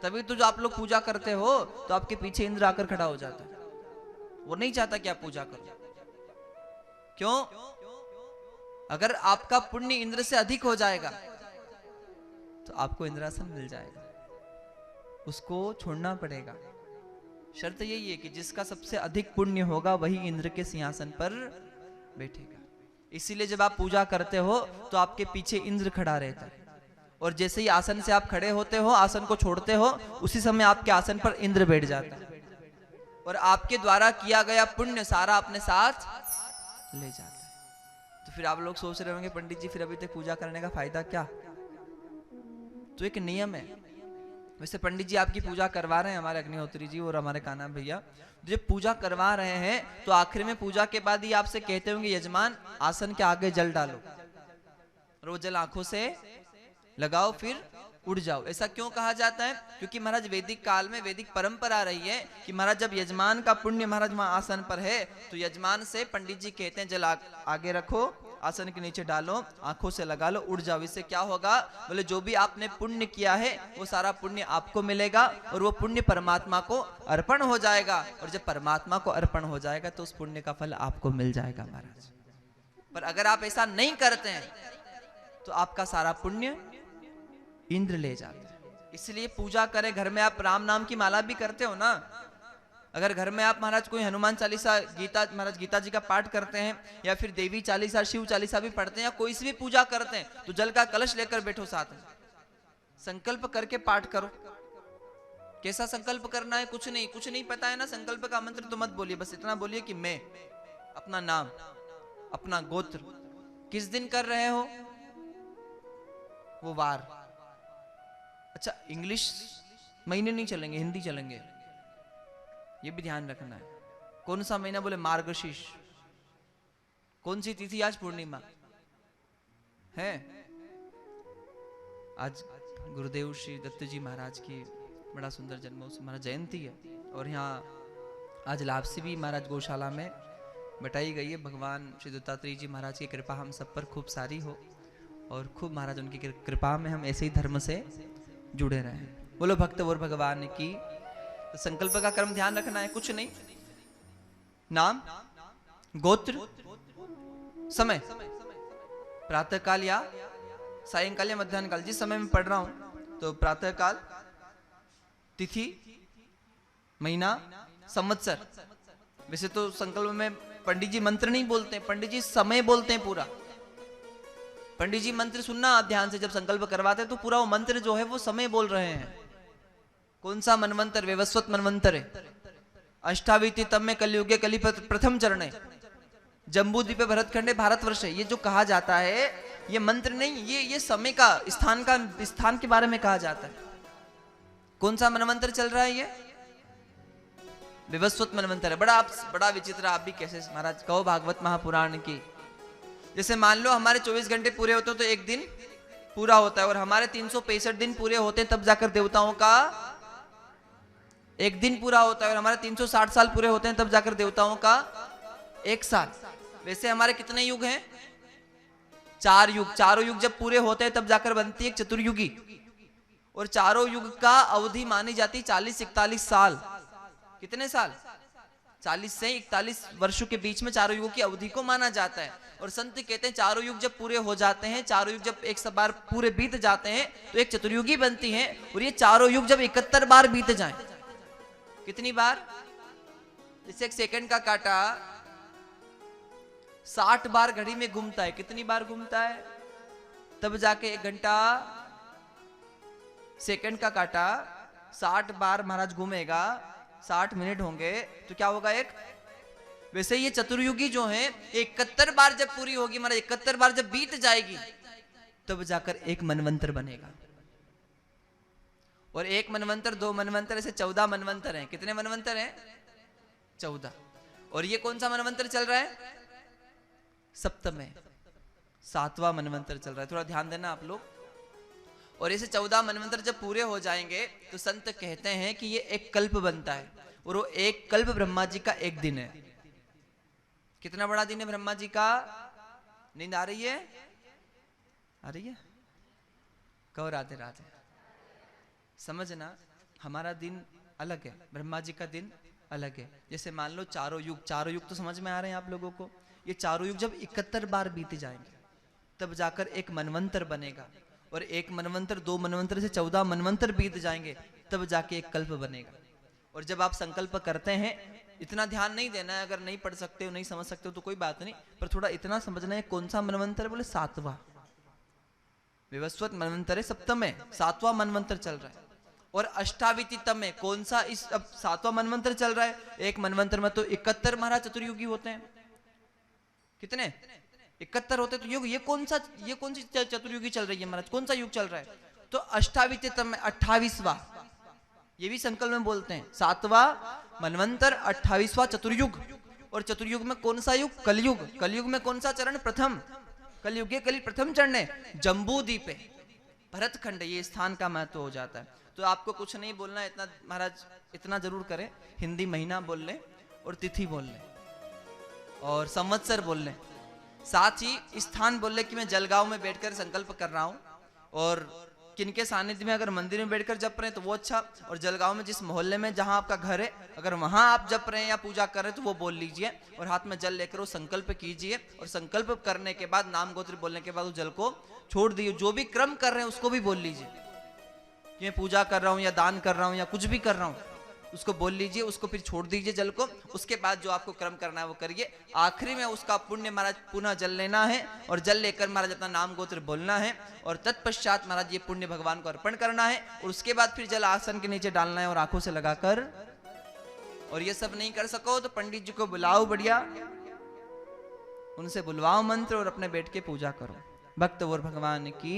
तभी तो जो आप लोग पूजा करते हो तो आपके पीछे इंद्र आकर खड़ा हो जाता है। वो नहीं चाहता कि आप पूजा करो। क्यों? अगर आपका पुण्य इंद्र से अधिक हो जाएगा तो आपको इंद्रासन मिल जाएगा, उसको छोड़ना पड़ेगा। शर्त यही है कि जिसका सबसे अधिक पुण्य होगा वही इंद्र के सिंहासन पर बैठेगा। इसीलिए जब आप पूजा करते हो तो आपके पीछे इंद्र खड़ा रहता है, और जैसे ही आसन से आप खड़े होते हो, आसन को छोड़ते हो, उसी समय आपके आसन पर इंद्र बैठ जाता है और आपके द्वारा किया गया पुण्य सारा अपने साथ ले जाता है। तो फिर आप लोग सोच रहे होंगे पंडित जी फिर अभी तक पूजा करने का फायदा क्या? तो एक नियम है। वैसे पंडित जी आपकी पूजा करवा रहे हैं, हमारे अग्निहोत्री जी और हमारे कान्हा भैया जब पूजा करवा रहे हैं तो आखिर में पूजा के बाद ही आपसे कहते होंगे यजमान आसन के आगे जल डालो, रोज जल आंखों से लगाओ फिर उड़ जाओ। ऐसा क्यों कहा जाता है? क्योंकि महाराज वैदिक काल में वैदिक परंपरा रही है कि महाराज जब यजमान का पुण्य महाराज वहां आसन पर है तो यजमान से पंडित जी कहते हैं जल आगे रखो, आसन के नीचे डालो, आंखों से लगा लो, उड़ जाओ। इससे क्या होगा? बोले जो भी आपने पुण्य किया है वो सारा पुण्य आपको मिलेगा और वो पुण्य परमात्मा को अर्पण हो जाएगा, और जब परमात्मा को अर्पण हो जाएगा तो उस पुण्य का फल आपको मिल जाएगा महाराज। पर अगर आप ऐसा नहीं करते हैं तो आपका सारा पुण्य इंद्र ले जाते हैं। इसलिए पूजा करें, घर में आप राम नाम की माला भी करते हो ना, अगर घर में आप महाराज कोई हनुमान चालीसा, गीता महाराज गीता जी का पाठ करते हैं या फिर देवी चालीसा, शिव चालीसा भी पढ़ते हैं या कोई सी भी पूजा करते हैं तो जल का कलश लेकर बैठो, साथ में संकल्प करके पाठ करो। कैसा संकल्प करना है? कुछ नहीं पता है ना संकल्प का मंत्र तो मत बोलिए, बस इतना बोलिए कि मैं अपना नाम, अपना गोत्र, किस दिन कर रहे हो वो वार। अच्छा, इंग्लिश महीने नहीं चलेंगे, हिंदी चलेंगे, ये भी ध्यान रखना है। कौन सा महीना? बोले मार्गशीर्ष। कौन सी तिथि आज? पूर्णिमा है। आज गुरुदेव श्री दत्त जी महाराज की बड़ा सुंदर जन्मोत्सव महाराज जयंती है, और यहाँ आज लापसी भी महाराज गौशाला में बताई गई है। भगवान श्री दत्तात्रेय जी महाराज की कृपा हम सब पर खूब सारी हो और खूब महाराज उनकी कृपा में हम ऐसे ही धर्म से जुड़े रहे। बोलो भक्त और भगवान की। तो संकल्प का कर्म ध्यान रखना है, कुछ नहीं, नाम, गोत्र, समय, प्रातः काल या सायंकाल या मध्याह्न काल, जिस समय में पढ़ रहा हूं तो प्रातः काल, तिथि, महीना, संवत्सर। वैसे तो संकल्प में पंडित जी मंत्र नहीं बोलते, पंडित जी समय बोलते हैं पूरा। पंडित जी मंत्र सुनना आप ध्यान से, जब संकल्प करवाते हैं तो पूरा वो मंत्र जो है वो समय बोल रहे हैं। कौन सा मनवंतर? वैवस्वत मनवंतर है। अष्टावीति तब में कलयुगे कली प्रथम चरण है, जम्बू द्वीप भरतखंडे भारतवर्ष है। ये जो कहा जाता है ये मंत्र नहीं, ये समय का स्थान के बारे में कहा जाता है। कौन सा मनवंतर चल रहा है? ये वैवस्वत मनवंतर है। बड़ा विचित्र। आप भी कैसे महाराज कहो भागवत महापुराण की। जैसे मान लो हमारे 24 घंटे पूरे होते हैं तो एक दिन पूरा होता है, और हमारे 365 दिन पूरे होते हैं तब जाकर देवताओं का एक दिन पूरा होता है, और हमारे 360 साल पूरे होते हैं तब जाकर देवताओं का एक साल। वैसे हमारे कितने युग हैं? 4 युग। चारों युग जब पूरे होते हैं तब जाकर बनती है एक चतुर्युगी, और चारों युग का अवधि मानी जाती 40-41 साल। कितने साल? 40 से 41 वर्षों के बीच में चारों युगों की अवधि को माना जाता है। और संत कहते हैं चारों युग जब पूरे हो जाते हैं, चारों युग जब एक बार पूरे बीत जाते हैं तो एक चतुर्युगी बनती है। और ये चारों युग जब 71 बार बीत जाएं, कितनी बार? जैसे एक सेकंड का कांटा 60 बार घड़ी में घूमता है, कितनी बार घूमता है? तब जाके 1 घंटा सेकंड का कांटा 60 बार महाराज घूमेगा, 60 मिनट होंगे तो क्या होगा? एक। वैसे ये चतुर्युगी जो है 71 बार जब पूरी होगी महाराज, 71 बार जब बीत जाएगी तब जाकर एक मनवंतर बनेगा। और एक मनवंतर, 2 मनवंतर, ऐसे 14 मनवंतर हैं। कितने मनवंतर हैं? 14। और ये कौन सा मनवंतर चल रहा है? सप्तम है, 7वां मनवंतर चल रहा है। थोड़ा ध्यान देना आप लोग। और ऐसे 14 मनवंतर जब पूरे हो जाएंगे तो संत कहते हैं कि ये एक कल्प बनता है, और वो एक कल्प ब्रह्मा जी का एक दिन है। कितना बड़ा दिन है ब्रह्मा जी का? नींद आ रही है? आ रही है? कहो राधे राधे। समझना, हमारा दिन अलग है, ब्रह्मा जी का दिन अलग है। जैसे मान लो चारों युग तो समझ में आ रहे हैं आप लोगों को। ये चारों युग जब 71 बार बीत जाएंगे तब जाकर एक मनवंतर बनेगा, और एक मनवंतर 2 मनवंतर से 14 मनवंतर बीत जाएंगे तब जाके एक कल्प बनेगा। और जब आप संकल्प करते हैं, इतना ध्यान नहीं देना है, अगर नहीं पढ़ सकते हो नहीं समझ सकते हो तो कोई बात नहीं, पर थोड़ा इतना समझना है कौन सा मनवंतर, बोले 7वां विवस्वत मनवंतर है, 7वां है, 7वां मनवंतर चल रहा है। और अष्टावितितम में कौन सा, इस अब 7वां मनवंतर चल रहा है। एक मनवंतर में तो 71 महाराज चतुर्युगी होते हैं, कितने 71 होते तो युग। ये कौन सी चतुर्युगी चल रही है महाराज, कौन सा युग चल रहा है। तो अष्टावितितम में 28वां, ये भी संकल्प में बोलते हैं, 7वां मनवंतर 28वां चतुर्युग। और चतुर्युग में कौन सा युग, कलयुग। कलयुग में कौन सा चरण, प्रथम। कलयुग के कली प्रथम चरण है, जम्बू द्वीप है, भरतखंड, ये स्थान का महत्व हो जाता है। तो आपको कुछ नहीं बोलना है, इतना महाराज इतना जरूर करें, हिंदी महीना बोल लें और तिथि बोल लें और संवत्सर बोल लें, साथ ही स्थान बोल लें कि मैं जलगांव में बैठकर संकल्प कर रहा हूं, और किनके सानिध्य में अगर मंदिर में बैठकर जप रहे हैं तो वो अच्छा, और जलगांव में जिस मोहल्ले में जहां आपका घर है अगर वहां आप जप रहे हैं या पूजा कर रहे हैं तो वो बोल लीजिए, और हाथ में जल लेकर वो संकल्प कीजिए, और संकल्प करने के बाद नाम गोत्र बोलने के बाद उस जल को छोड़ दिए। जो भी क्रम कर रहे हैं उसको भी बोल लीजिए कि मैं पूजा कर रहा हूं या दान कर रहा हूं या कुछ भी कर रहा हूं, उसको बोल लीजिए, उसको फिर छोड़ दीजिए जल को। उसके बाद जो आपको क्रम करना है वो करिए। आखिरी में उसका पुण्य महाराज पुनः जल लेना है, और जल लेकर महाराज अपना नाम गोत्र बोलना है, और तत्पश्चात महाराज ये पुण्य भगवान को अर्पण करना है, और उसके बाद फिर जल आसन के नीचे डालना है और आंखों से लगाकर। और ये सब नहीं कर सको तो पंडित जी को बुलाओ, बढ़िया उनसे बुलवाओ मंत्र, और अपने बैठ के पूजा करो। भक्त और भगवान की